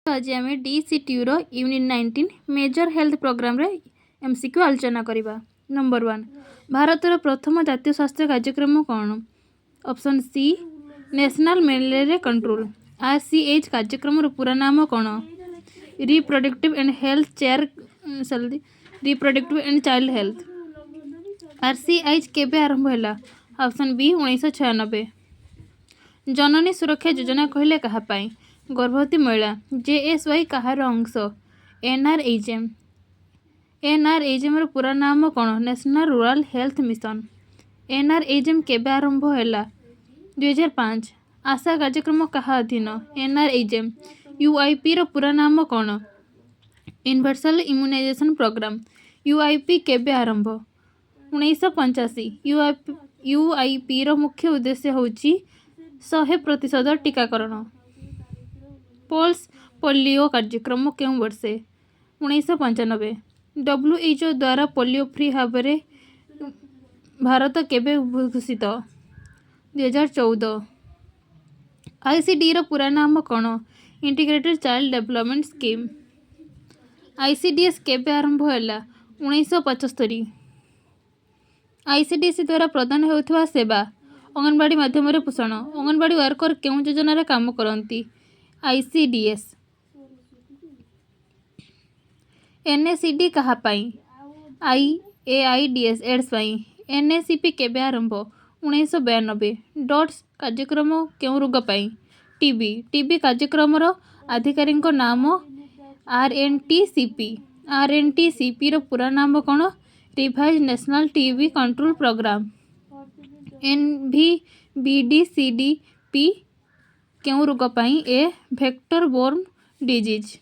आज आम DCTU unit 19 major health programme रे MCQ आलोचना करवा। नंबर 1 भारतर प्रथम जातीय स्वास्थ्य कार्यक्रम कौन? Option C national malaria control. RCH कार्यक्रम पूरा नाम कौन? Reproductive and health chair reproductive and child health. RCH केबे आरंभ है? Option B 1996। जननी सुरक्षा योजना कहले कहा पाई? गर्भवती महिला। JSY कहार अंश? NRHM। NRHM पूरा नाम कौन? National rural health mission. NRHM केबे आरंभ है? 2005। आशा कार्यक्रम कहा अधीन? NRHM। UIP पूरा नाम कौन? Universal immunisation programme. UIP केबे आरंभ? 1985। UIP मुख्य उद्देश्य होची 100% टीकाकरण। पल्स पोलियो कार्यक्रम क्यों वर्षे? 1995। WHO द्वारा पोलियो फ्री भाव में भारत केबे घोषित? 2014। ICD पूरा नाम कौन? Integrated child development scheme. ICDS केबे आरंभ है? 1975। ICDC द्वारा प्रदान होता सेवा अंगनवाड़ी माध्यम पोषण। अंगनवाड़ी वर्कर क्यों योजन काम करती? ICDS। NACD कहा पाई? AIDS एड्स पाई। NACP केबे आरंभ? 1992। डॉट्स कार्यक्रम क्यों रोग पाई? TB कार्यक्रम आधिकारिक नाम RNTCP। RNTCP पूरा नाम कौन? Revise national TB control programme. NVBDCDP क्यों रोग पाई? A vector borne disease.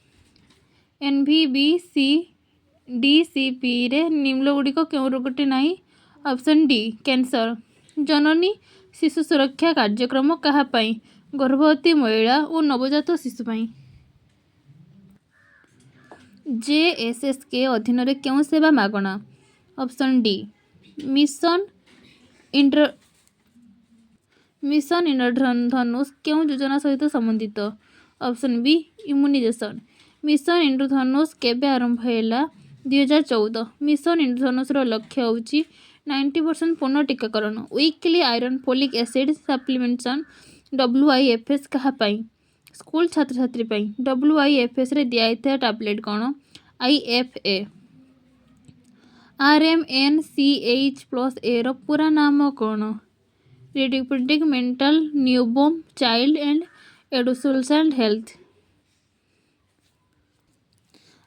NVBCDCP रे निम्न गुड़िक क्यों रोगटी नहीं? Option D cancer. जननी शिशु सुरक्षा कार्यक्रम कहा पाई? गर्भवती महिला और नवजात शिशु पाई। JSSK अधीन रे क्यों सेवा मागणा? ऑप्शन डी मिशन इंद्रधनुष क्यों योजना सहित संबंधित? Option B immunisation. Mission Indradhanush केबे आरंभ है? 2014। मिशन इंद्रधनुष लक्ष्य होची 90% पूर्ण टीकाकरण। Weekly iron folic acid supplementation. WIFS कहा पाई? स्कूल छात्र छात्री पाई। WIFS रे दिया टैबलेट कौन? IFA। RMNCH+A पूरा नाम कौन? Reproductive mental newborn child and adolescent health.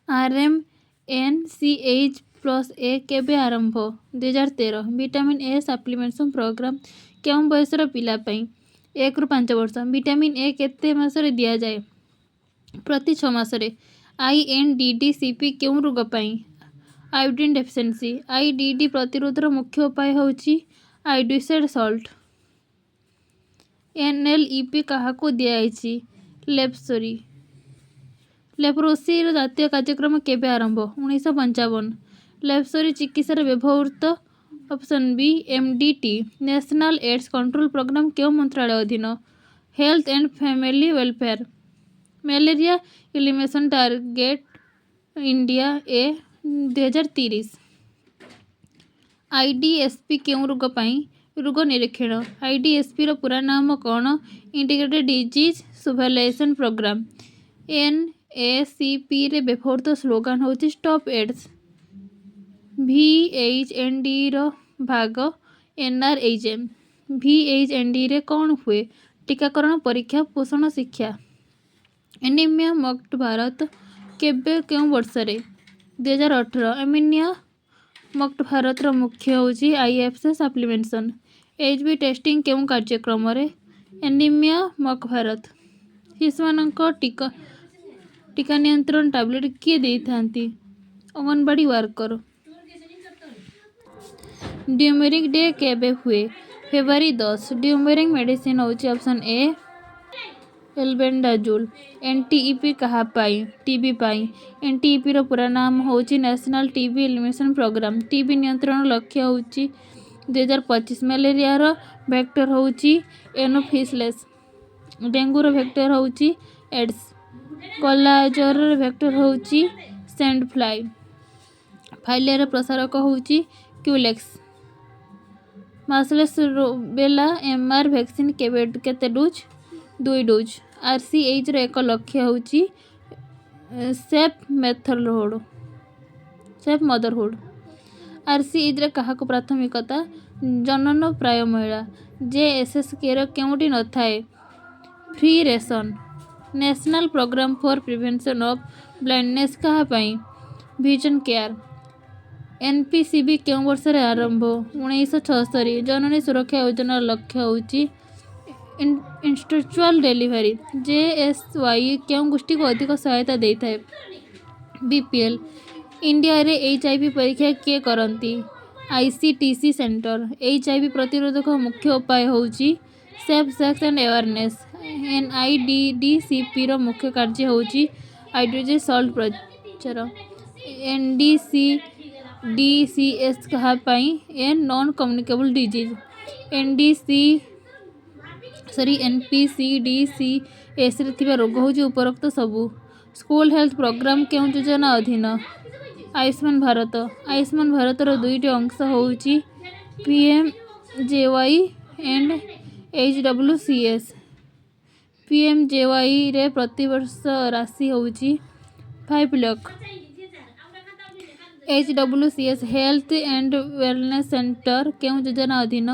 RMNCH+A केबे आरंभ? 2013। विटामिन ए सप्लीमेंटेशन प्रोग्राम क्यों बयसर पिला पाई? 1 ରୁ 5 वर्ष। विटामिन ए केते मासरे दिया जाए? प्रति 6 मासरे। INDDCP क्यों रोग पाई? Iodine deficiency. IDD प्रतिरोधर मुख्य उपाय होची आयोडाइज्ड सॉल्ट। NLEP काहाको दियाइछि? लेप्रोसी जातीय कार्यक्रम केबे आरंभ? 1955। लेप्रोसी चिकित्सा व्यवहृत? Option B MDT। National AIDS control programme क्यों मंत्रालय अधीन? Health and family welfare. Malaria elimination target India 2030। IDSP क्यों रोग पाई? रोग निरीक्षण। IDSP पूरा नाम कौन? Integrated disease surveillance programme. NACP रे व्यवहृत स्लोगान होची स्टॉप एड्स। VHND भाग NRHM। VHND रे कौन हुए? टीकाकरण परीक्षा पोषण शिक्षा। एनीमिया मुक्त भारत केबे क्यों वर्ष रे? 2018। एनीमिया मुक्त भारत मुख्य होची IFC सप्लीमेंटेशन। HB टेस्टिंग क्यों कार्यक्रम रे? एनीमिया मुक्त भारत। शिशुमानक टीका नियंत्रण टैबलेट किए देई थांती? अंगनवाड़ी वर्कर। ड्यूमेरिक डे केबे हुए? फेब्रुआरी 10। ड्यूमेरिक मेडिसिन होची ऑप्शन ए एल्बेंडाजोल। NTEP कहा पाई? TB पाई। NTEP पूरा नाम होची national TB elimination programme. TB नियंत्रण लक्ष्य होची 2025। मलेरिया वेक्टर होची एनोफिलिस। डेंगू वेक्टर होची एड्स। କଲା ଜ୍ୱରର ଭେକ୍ଟର ହେଉଛି ସେଣ୍ଡ ଫ୍ଲାଇ। ଫାଇଲିଆର ପ୍ରସାରକ ହେଉଛି Culex. Measles rubella MR vaccine କେତେ ଡୋଜ୍? 2 ଡୋଜ୍। RCHର ଏକ ଲକ୍ଷ୍ୟ ହେଉଛି ସେଫ୍ ମଦରହୁଡ୍। RCHରେ କାହାକୁ ପ୍ରାଥମିକତା? ଜନନ ପ୍ରାୟ ମହିଳା। JSSKର କେଉଁଠି ନଥାଏ? Free ration. National programme for prevention of blindness କାହା ପାଇଁ? Vision care. NPCB କେଉଁ ବର୍ଷରେ ଆରମ୍ଭ? 1976। ଜନନୀ ସୁରକ୍ଷା ଯୋଜନାର ଲକ୍ଷ୍ୟ ହେଉଛି ଇନ୍ଷ୍ଟିଟ୍ୟୁଚୁଆଲ୍ ଡେଲିଭରି। JSY କେଉଁ ଗୋଷ୍ଠୀକୁ ଅଧିକ ସହାୟତା ଦେଇଥାଏ? BPL। ଇଣ୍ଡିଆରେ HIV ପରୀକ୍ଷା କିଏ କରନ୍ତି? ICTC centre. HIV ପ୍ରତିରୋଧକ ମୁଖ୍ୟ ଉପାୟ ହେଉଛି ସେଫ୍ ସେକ୍ସ ଆଣ୍ଡ ଆୱାରନେସ୍। NIDDCPର ମୁଖ୍ୟ କାର୍ଯ୍ୟ ହେଉଛି ଆଇଡିଓଜି ସଲ୍ଟ ପ୍ରଚାର। NDCDCS କାହା ପାଇଁ? Non communicable disease. NPCDCSରେ ଥିବା ରୋଗ ହେଉଛି ଉପରୋକ୍ତ ସବୁ। ସ୍କୁଲ ହେଲ୍ଥ ପ୍ରୋଗ୍ରାମ କେଉଁ ଯୋଜନା ଅଧୀନ? ଆୟୁଷ୍ମାନ ଭାରତ। ଆୟୁଷ୍ମାନ ଭାରତର ଦୁଇଟି ଅଂଶ ହେଉଛି PMJY and HWCS। PMJYରେ ପ୍ରତିବର୍ଷ ରାଶି ହେଉଛି 5 lakh. HWCS health and wellness centre କେଉଁ ଯୋଜନା ଅଧୀନ?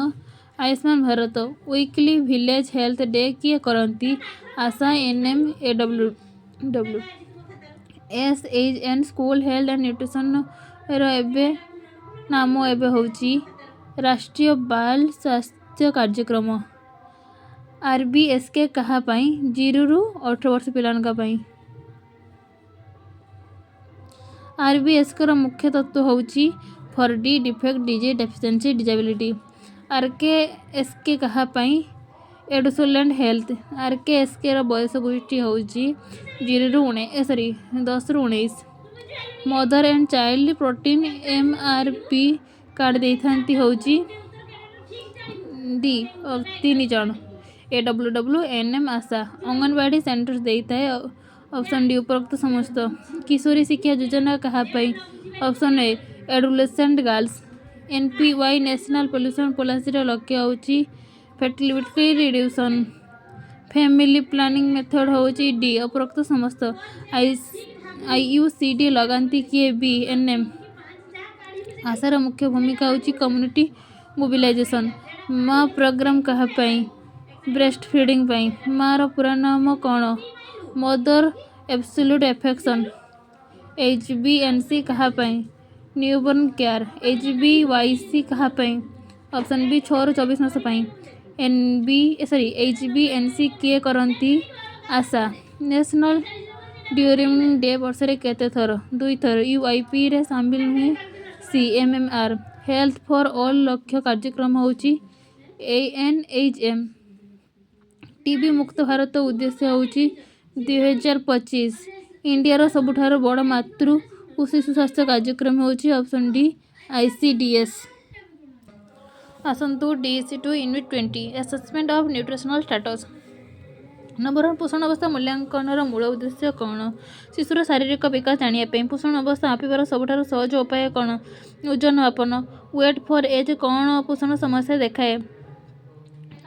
Ayushman Bharat. Weekly village health day କିଏ କରନ୍ତି? ASHA NMAWW। SHN school health and ନ୍ୟୁଟ୍ରିସନର ନାମ ଏବେ ହେଉଛି ରାଷ୍ଟ୍ରୀୟ ବାଲ ସ୍ୱାସ୍ଥ୍ୟ କାର୍ଯ୍ୟକ୍ରମ। RBSK କାହା ପାଇଁ? 0ରୁ 18 ବର୍ଷ ପିଲାଙ୍କ ପାଇଁ। RBSKର ମୁଖ୍ୟ ତତ୍ତ୍ୱ ହେଉଛି 4D defect disease deficiency disability. RKSK କାହା ପାଇଁ? Adolescent health. RKSKର ବୟସ ଗୋଷ୍ଠୀ ହେଉଛି 10ରୁ 19। Mother and child protein MRP card ଦେଇଥାନ୍ତି ହେଉଛି D 3 ଜଣ। AWW NM ASHA. Anganwadi centre ଦେଇଥାଏ ଅପସନ୍ ଡି ଉପରୋକ୍ତ ସମସ୍ତ। କିଶୋରୀ ଶିକ୍ଷା ଯୋଜନା କାହା ପାଇଁ? Option A adolescent girls. NPY national population ପଲିସିର ଲକ୍ଷ୍ୟ ହେଉଛି fertility reduction. Family planning method ହେଉଛି D ଉପରୋକ୍ତ ସମସ୍ତ। IUCD ଲଗାନ୍ତି କିଏ? B NM। ଆଶାର ମୁଖ୍ୟ ଭୂମିକା ହେଉଛି କମ୍ୟୁନିଟି ମୋବିଲାଇଜେସନ୍। ମା ପ୍ରୋଗ୍ରାମ କାହା ପାଇଁ? ବ୍ରେଷ୍ଟ ଫିଡିଂ ପାଇଁ। ମାର ପୁରା ନାମ କ'ଣ? ମଦର ଏବ୍ସୋଲ୍ୟୁଟ ଆଫେକ୍ସନ୍। HBNC କାହା ପାଇଁ? Newborn care. HBYC କାହା ପାଇଁ? ଅପସନ୍ ବି 6ରୁ 24 ମାସ ପାଇଁ। HBNC କିଏ କରନ୍ତି? ଆଶା। ନ୍ୟାସନାଲ୍ ଡ୍ୟୁରିଂ ଡେ ବର୍ଷରେ କେତେ ଥର? 2 ଥର। UIPରେ ସାମିଲ ନୁହେଁ C MMR। Health for all ଲକ୍ଷ୍ୟ କାର୍ଯ୍ୟକ୍ରମ ହେଉଛି ANHM। ଟିବି ମୁକ୍ତ ଭାରତ ଉଦ୍ଦେଶ୍ୟ ହେଉଛି 2025। ଇଣ୍ଡିଆର ସବୁଠାରୁ ବଡ଼ ମାତୃ ଓ ଶିଶୁ ସ୍ୱାସ୍ଥ୍ୟ କାର୍ଯ୍ୟକ୍ରମ ହେଉଛି ଅପସନ୍ ଡି ICDS। ଆସନ୍ତୁ DEC2 unit 20 assessment of nutritional status. Number 1 ପୋଷଣ ଅବସ୍ଥା ମୂଲ୍ୟାଙ୍କନର ମୂଳ ଉଦ୍ଦେଶ୍ୟ କ'ଣ? ଶିଶୁର ଶାରୀରିକ ବିକାଶ ଜାଣିବା ପାଇଁ। ପୋଷଣ ଅବସ୍ଥା ମାପିବାର ସବୁଠାରୁ ସହଜ ଉପାୟ କ'ଣ? ଓଜନ ମାପନ। ୱେଟ୍ ଫର୍ ଏଜ୍ କ'ଣ ପୋଷଣ ସମସ୍ୟା ଦେଖାଏ?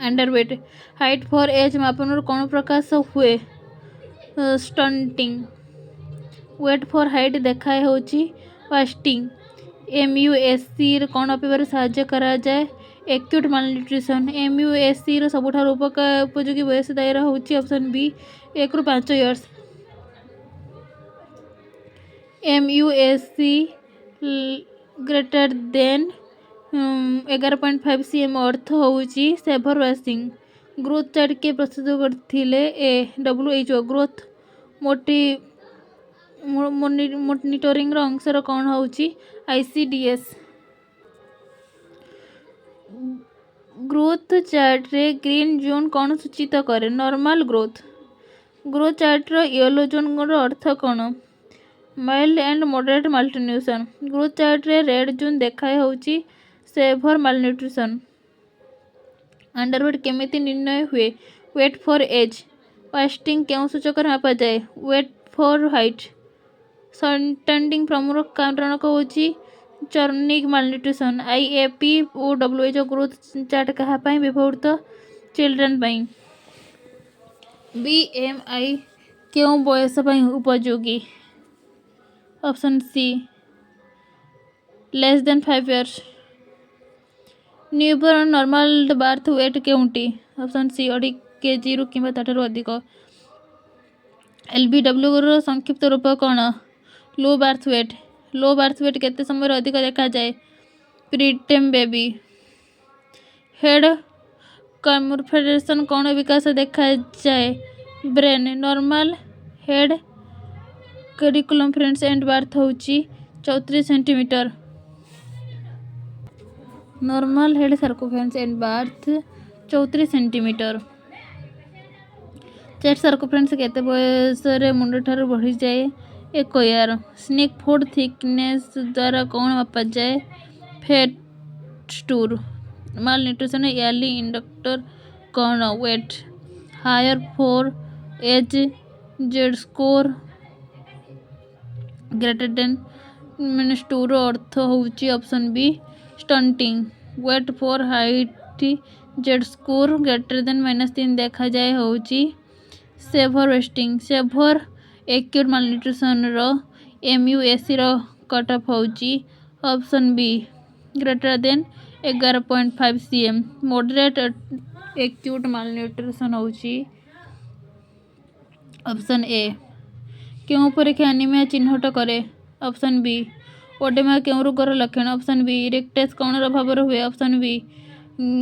ଆଣ୍ଡରୱେଟ୍। ହାଇଟ୍ ଫର୍ ଏଜ୍ ମାପନରୁ କ'ଣ ପ୍ରକାଶ ହୁଏ? ଷ୍ଟଣ୍ଟିଂ। ୱେଟ୍ ଫର୍ ହାଇଟ୍ ଦେଖାଏ ହେଉଛି ୱାଷ୍ଟିଂ। MUSCରେ କ'ଣ ମାପିବାରେ ସାହାଯ୍ୟ କରାଯାଏ? ଏକ୍ୟୁଟ୍ ମାଲନ୍ୟୁଟ୍ରିସନ୍। MUSCର ସବୁଠାରୁ ଉପଯୋଗୀ ବୟସ ଦାୟରା ହେଉଛି ଅପସନ୍ ବି 1ରୁ 5 years. MUSC greater than 11.5 cm ଅର୍ଥ ହେଉଛି ସେଭର୍ ୱାସିଂ। ଗ୍ରୋଥ୍ ଚାର୍ଟ କିଏ ପ୍ରସ୍ତୁତ କରିଥିଲେ? WHO। ଗ୍ରୋଥ୍ ମନିଟରିଂର ଅଂଶର କ'ଣ ହେଉଛି? ICDS। ଗ୍ରୋଥ୍ ଚାର୍ଟରେ ଗ୍ରୀନ୍ ଜୋନ୍ କ'ଣ ସୂଚିତ କରେ? Normal growth. ଗ୍ରୋଥ୍ ଚାର୍ଟର ୟେଲୋ ଜୋନ୍ର ଅର୍ଥ କ'ଣ? Mild and moderate malnutrition. Growth ଚାର୍ଟରେ ରେଡ୍ ଜୋନ୍ ଦେଖାଏ ହେଉଛି ସେଭର୍ ମାଲନ୍ୟୁଟ୍ରିସନ୍। ଆଣ୍ଡରୱେଟ୍ କେମିତି ନିର୍ଣ୍ଣୟ ହୁଏ? Wait for age. ୱାଷ୍ଟିଂ କେଉଁ ସୂଚକରେ ମାପାଯାଏ? Weight for height. ଷ୍ଟଣ୍ଟିଂ ପ୍ରମୁଖ କାରଣ ହେଉଛି ଚର୍ନିକ୍ ମାଲନ୍ୟୁଟ୍ରିସନ୍। IAP ଓ WHO ଗ୍ରୋଥ୍ ଚାର୍ଟ କାହା ପାଇଁ ବ୍ୟବହୃତ? ଚିଲଡ୍ରେନ୍ ପାଇଁ। BMI କେଉଁ ବୟସ ପାଇଁ ଉପଯୋଗୀ? Option C <5 years। Newborn normal birth weight କେଉଁଟି? ଅପସନ୍ ସି 2.5 kg କିମ୍ବା ତାଠାରୁ ଅଧିକ। LBW ର ସଂକ୍ଷିପ୍ତ ରୂପ କ'ଣ? ଲୋ ବାର୍ଥ ୱେଟ୍। ଲୋ ବାର୍ଥ ୱେଟ୍ କେତେ ସମୟରେ ଅଧିକ ଦେଖାଯାଏ? ପ୍ରିଟେମ୍ ବେବି। ହେଡ୍ କର୍ମଫରେସନ୍ କ'ଣ ବିକାଶ ଦେଖାଯାଏ? Brain. Normal head circumference and birth ହେଉଛି 34 centimetre. Normal head circumference and birth 34 centimetre. Chest circumference କେତେ ବୟସରେ ମୁଣ୍ଡଠାରୁ ବଢ଼ିଯାଏ? 1 year। ସ୍ନିକ୍ ଫୁଡ୍ ଥିକନେସ୍ ଦ୍ୱାରା କ'ଣ ମାପାଯାଏ? ଫେଟ୍ ଷ୍ଟୁର୍। ମାଲ୍ ନ୍ୟୁଟ୍ରିସନ୍ ୟାର୍ଲି ଇଣ୍ଡିକେଟର କ'ଣ? Weight. Height for age Z score greater than ଷ୍ଟୁର ଅର୍ଥ ହେଉଛି option B stunting. Weight for height Z score greater than -3 ଦେଖାଯାଏ ହେଉଛି ସେଭର୍ ୱେଷ୍ଟିଂ। ସେଭର୍ ଏକ୍ୟୁଟ୍ ମାଲନ୍ୟୁଟ୍ରିସନ୍ର MUAC ର କଟ୍ ଅଫ୍ ହେଉଛି option B greater than 11.5 cm। Moderate acute malnutrition ହେଉଛି option ଏ। କେଉଁ ପରୀକ୍ଷା ଆନିମିଆ ଚିହ୍ନଟ କରେ? Option B. ଓଡେମା କେଉଁ ରୋଗର ଲକ୍ଷଣ? Option B. ଇରେକ୍ଟେସ୍ କ'ଣର ଅଭାବରେ ହୁଏ? Option B.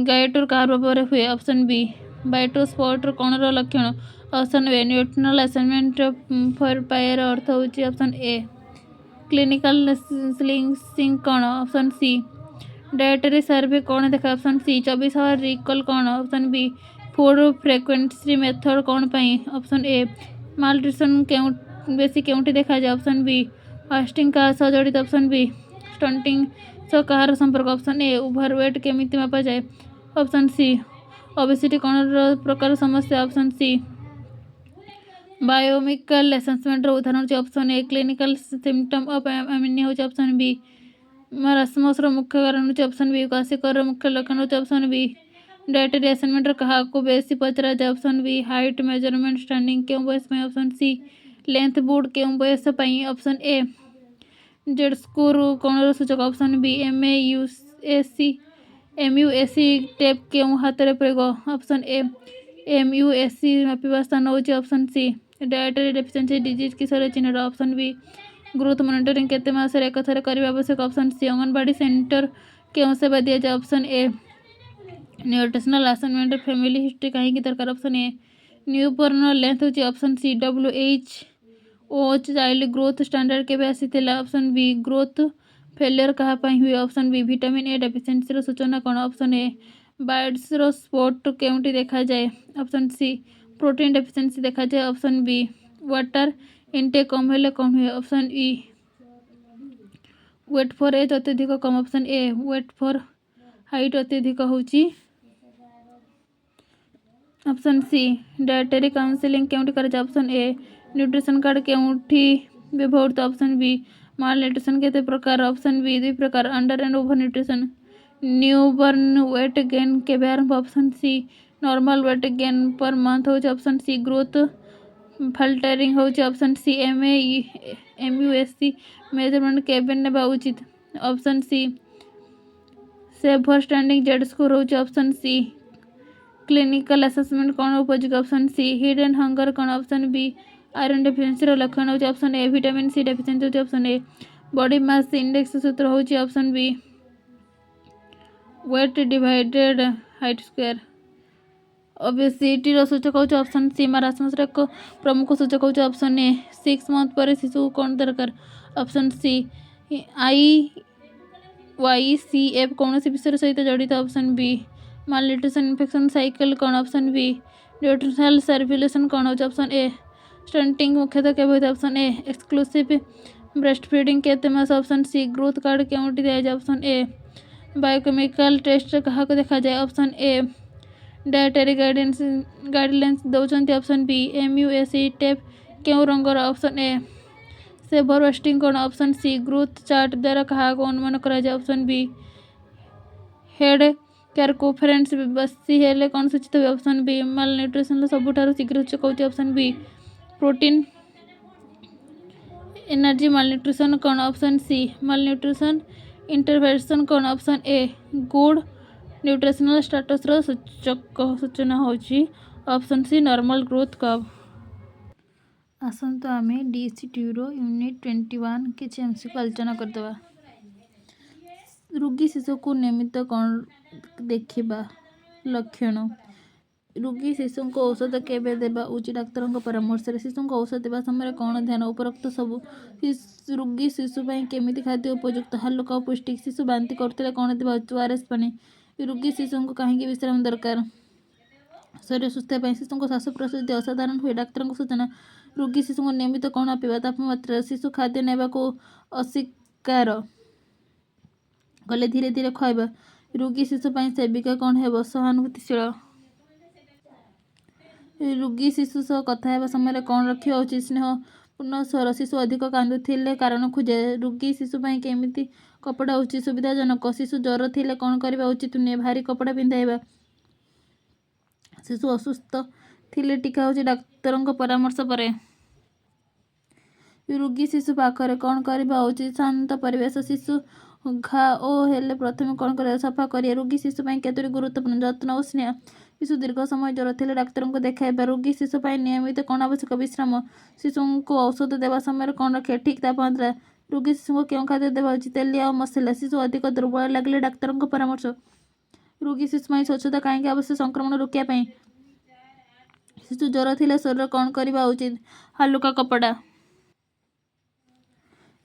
ଗାଇଟର କାହାର ଅଭାବରେ ହୁଏ? Option B. ବାଇଟୋ ସ୍ପଟ୍ର କ'ଣର ଲକ୍ଷଣ? Option A. Nutritional assessment for ପାୟର ଅର୍ଥ ହେଉଛି ଅପସନ୍ ଏ। କ୍ଲିନିକାଲ ସ୍ଲିସିଂ କ'ଣ? Option C. ଡାଏଟେରୀ ସର୍ଭେ କ'ଣ ଦେଖାଏ? Option C. 24 ଆୱାର ରିକଲ୍ କ'ଣ? ଅପସନ୍ ବି। ଫୁଡ୍ ଫ୍ରିକ୍ୱେନ୍ସି ମେଥଡ କ'ଣ ପାଇଁ? ଅପସନ୍ ଏ। ମାଲନ୍ୟୁଟ୍ରିସନ୍ ବେଶୀ କେଉଁଠି ଦେଖାଯାଏ? ଅପସନ୍ ବି। ଫାଷ୍ଟିଂ କାହା ସହ ଜଡ଼ିତ? Option B. ଷ୍ଟଣ୍ଟିଂ ସହ କାହାର ସମ୍ପର୍କ? Option A. ଓଭର ୱେଟ୍ କେମିତି ମାପାଯାଏ? Option C. ଓବେସିଟି କ'ଣ ପ୍ରକାର ସମସ୍ୟା? Option C. ବାୟୋକେମିକାଲ ଆସେସମେଣ୍ଟର ଉଦାହରଣ ହେଉଛି option A. Clinical symptom of anaemia ହେଉଛି ଅପସନ୍ ବି। ମାରାସ୍ମସର ମୁଖ୍ୟ କାରଣ ହେଉଛି ଅପସନ୍ ବି। କ୍ୱାସିକର ମୁଖ୍ୟ ଲକ୍ଷଣ ହେଉଛି ଅପସନ୍ ବି। ଡାଏଟେରୀ ଆସେସମେଣ୍ଟରେ କାହାକୁ ବେଶୀ ପଚରାଯାଏ? Option B. Height measurement standing କେଉଁ ବୟସ ପାଇଁ? Option C. ଲେନ୍ଥ ବୁଡ୍ କେଉଁ ବୟସ ପାଇଁ? ଅପସନ୍ ଏ। ଜେଡ୍ ସ୍କୋର୍ କ'ଣର ସୂଚକ? Option B. MUAC ଟେପ୍ କେଉଁ ହାତରେ ପ୍ରୟୋଗ? Option A. MUAC ମାପିବା ସ୍ଥାନ ହେଉଛି ଅପସନ୍ ସି। ଡାଏଟେରୀ ଡେଫିସିଏନ୍ସି ଡିଜିଜ୍ କିଶୋର ଚିହ୍ନଟ? Option B. ଗ୍ରୋଥ୍ ମନିଟରିଂ କେତେ ମାସରେ ଏକଥରେ କରିବା ଆବଶ୍ୟକ? Option C. ଅଙ୍ଗନବାଡି ସେଣ୍ଟର କେଉଁ ସେବା ଦିଆଯାଏ? Option A. Nutritional assessment family history କାହିଁକି ଦରକାର? Option A. ନ୍ୟୁବର୍ନ ଲେନ୍ଥ ହେଉଛି option C. WHO child growth standard କେବେ ଆସିଥିଲା? Option B. ଗ୍ରୋଥ୍ ଫେଲିୟର କାହା ପାଇଁ ହୁଏ? Option B. ଭିଟାମିନ୍ ଏ ଡେଫିସିଏନ୍ସିର ସୂଚନା କ'ଣ? Option A. ବାର୍ଡ୍ସର ସ୍ପଟ୍ କେଉଁଠି ଦେଖାଯାଏ? Option C. ପ୍ରୋଟିନ୍ ଡେଫିସିଏନ୍ସି ଦେଖାଯାଏ। Option B. ୱାଟର ଇନଟେକ୍ କମ୍ ହେଲେ କ'ଣ ହୁଏ? Option E. Weight for age ଅତ୍ୟଧିକ କମ୍? Option A. Weight for height ଅତ୍ୟଧିକ ହେଉଛି ଅପସନ୍ ସି। ଡାଏଟେରୀ କାଉନସେଲିଂ କେଉଁଠି କରାଯାଏ? Option A. ନ୍ୟୁଟ୍ରିସନ୍ କାର୍ଡ କେଉଁଠି ବ୍ୟବହୃତ? Option B. ମାଲ୍ ନ୍ୟୁଟ୍ରିସନ୍ କେତେ ପ୍ରକାର? Option B. 2 ପ୍ରକାର। Under and over nutrition. Newborn weight gain କେବେ ଆରମ୍ଭ? Option C. Normal weight gain per month ହେଉଛି ଅପସନ୍ ସି। ଗ୍ରୋଥ୍ ଫାଲ୍ଟରିଂ ହେଉଛି ଅପସନ୍ ସି। MUAC ମେଜରମେଣ୍ଟ କେବେ ନେବା ଉଚିତ? Option C. Severe stunting Z score ହେଉଛି ଅପସନ୍ ସି। କ୍ଲିନିକାଲ ଆସେସମେଣ୍ଟ କ'ଣ ଉପଯୋଗୀ? Option C. ହିଡେନ୍ ହଙ୍ଗର କ'ଣ? Option B. ଆଇରନ୍ ଡେଫିସିଏନ୍ସିର ଲକ୍ଷଣ ହେଉଛି option A. Vitamin C deficiency ହେଉଛି option A. Body mass index ସୂତ୍ର ହେଉଛି option B. Weight divided height square. ଓବେସିଟିର ସୂଚକ ହେଉଛି ଅପସନ୍ ସି। ମାରାସ୍ମସର ଏକ ପ୍ରମୁଖ ସୂଚକ ହେଉଛି ଅପସନ୍ ଏ। 6 ମନ୍ଥ ପରେ ଶିଶୁକୁ କ'ଣ ଦରକାର? Option C. IYCF କୌଣସି ବିଷୟ ସହିତ ଜଡ଼ିତ? Option B. Malnutrition infection cycle କ'ଣ? Option B. ନ୍ୟୁଟ୍ରିସନାଲ ସର୍ଭୁଲେସନ୍ କ'ଣ ହେଉଛି? ଅପସନ୍ ଏ। ଷ୍ଟଣ୍ଟିଂ ମୁଖ୍ୟତଃ କେବେ ହୋଇଥାଏ? Option A. ଏକ୍ସକ୍ଲୁସିଭ୍ ବ୍ରେଷ୍ଟଫିଡିଂ କେତେ ମାସ? Option C. ଗ୍ରୋଥ୍ କାର୍ଡ କେଉଁଠି ଦିଆଯାଏ? Option A. ବାୟୋକେମିକାଲ ଟେଷ୍ଟ କାହାକୁ ଦେଖାଯାଏ? Option A. डायटेरी गाइडलाइंस दौरान ऑप्शन बी MUSE टेप क्यों रंगर ऑप्शन ए सेवर वेस्टिंग कौन ऑप्शन सी ग्रोथ चार्ट द्वारा क्या अनुमान करा ऑप्शन बी हेड क्यारकोफेरेंस बेसी हेले कौन सूचित हुए ऑप्शन बी माल न्यूट्रिशन सबुठार शीघ्र चुकाउची option B protein energy malnutrition कौन option C malnutrition intervention कौन option A good nutritional status सूचना होची option C normal growth curve. आसंतु आमे DCTUरो यूनिट 21 किछि एमसीक्यू आलोचना करदबा। रोगी शिशु को नियमित कौन देखा लक्षण रोगी शिशु को औषध केबे देबा उचित डाक्तर परामर्श शिशु को औषध देवा समय कौन ध्यान उपरोक्त सबू रोगी शिशु केमिति खाद्य उपयुक्त हालुका पुष्टिक शिशु बांति करते कौन देवा ORS पानी रोगी शिशु को कहीं विश्राम दरकार शरीर सुस्थ शिशु को श्वास प्रश्वास असाधारण हुए डाक्तर सूचना रोगी शिशु को नियमित कौन पीवा तापमात्रा शिशु खाद्य नेबा को अस्वीकार गले धीरे धीरे खुआबा रोगी शिशु सेविका कौन है सहानुभूतिशील रोगी शिशु सह कथा हेबा समय कौन रखा उचित स्नेह पूर्ण स्वर शिशु अधिक कांदुथिले कारण खोजे रोगी शिशु केमिति कपड़ा उचित सुविधाजनक शिशु ज्वर थिले कौन करबा उचित नुहे भारी कपड़ा पिंधाइबा शिशु असुस्थ थिले टीका उचित डाक्तर परामर्श पर रोगी शिशु पाखरे कौन करबा उचित शांत परिवेश शिशु घा ओ हेले प्रथम कौन कर सफा करिए रोगी शिशु केतोटी गुरुत्वपूर्ण जत्न और स्नेह शिशु दीर्घ समय ज्वर थे डाक्तर को देखाइबा रोगी शिशु नियमित कौन आवश्यक विश्राम शिशु को औषध देवा समय कौन रखे ठीक तापमात्रा रोगी शिशु को क्यों खाद्य देवा उचित तेलिया और मसला शिशु अधिक दुर्बल लगे डाक्तर परामर्श रोगी शिशु स्वच्छता कहीं आवश्यक संक्रमण रोकने शिशु ज्वर थे शरीर कौन करवा उचित हालुका कपड़ा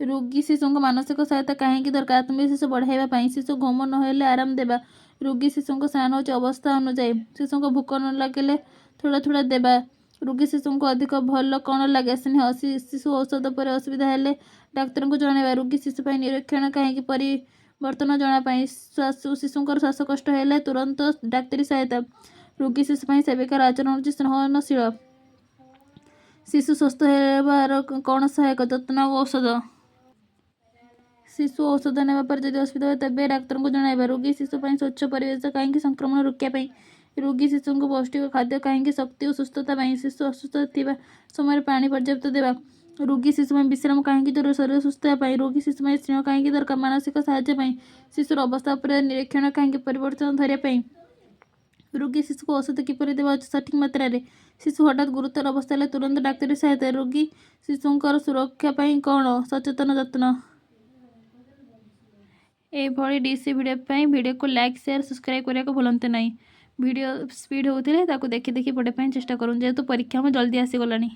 रोगी शिशु को मानसिक सहायता कहीं दरकार आत्मविश्वास बढ़ाई शिशु घुम न आराम देवा रोगी शिशु को स्नान हो अवस्था अनुजाई शिशु को भूख न लगे थोड़ा थोड़ा देवा रोगी शिशु को अधिक भल कौन लगे स्नेह शिशु औषध पर असुविधा हेले डाक्तर को जन रोगी शिशु निरीक्षण कहीं परिवर्तन जनापाई शिशुकर श्वासकष्ट हेले तुरंत डाक्तरी सहायता रोगी शिशु सेविकार आचरण स्नेहनशील शिशु स्वस्थ होबार कौन सहायक जत्न और औषध शिशु औषध नेवा पर जदि असुविधा हो तेज डाक्तर को जन रोगी शिशु स्वच्छ परिवेश कहीं संक्रमण रोकने रोगी शिशु को पौष्टिक खाद्य कहीं शक्ति और सुस्थता शिशु असुस्थ थी समय पानी पर्याप्त देवा रोगी शिशु विश्राम कहीं जरूर शरीर सुस्थ रोगी शिशु स्नेह कहीं दरकार मानसिक साहाय्य शिशुर अवस्था पर निरीक्षण कहीं परिवर्तन धरने रोगी शिशु को औषध किपर देवा सठिक मात्रा शिशु हठात गुरुतर अवस्था तुरंत डाक्तरी सहायता रोगी शिशुकर सुरक्षा कौन सचेतन जत्न एभली डीसी वीडियो को लाइक शेयर सब्सक्राइब करने को भूलते नहीं वीडियो स्पीड होते देखी देखी पढ़ाई चेष्टा करूँ जेहेतु परीक्षा में जल्दी आसीगलानी।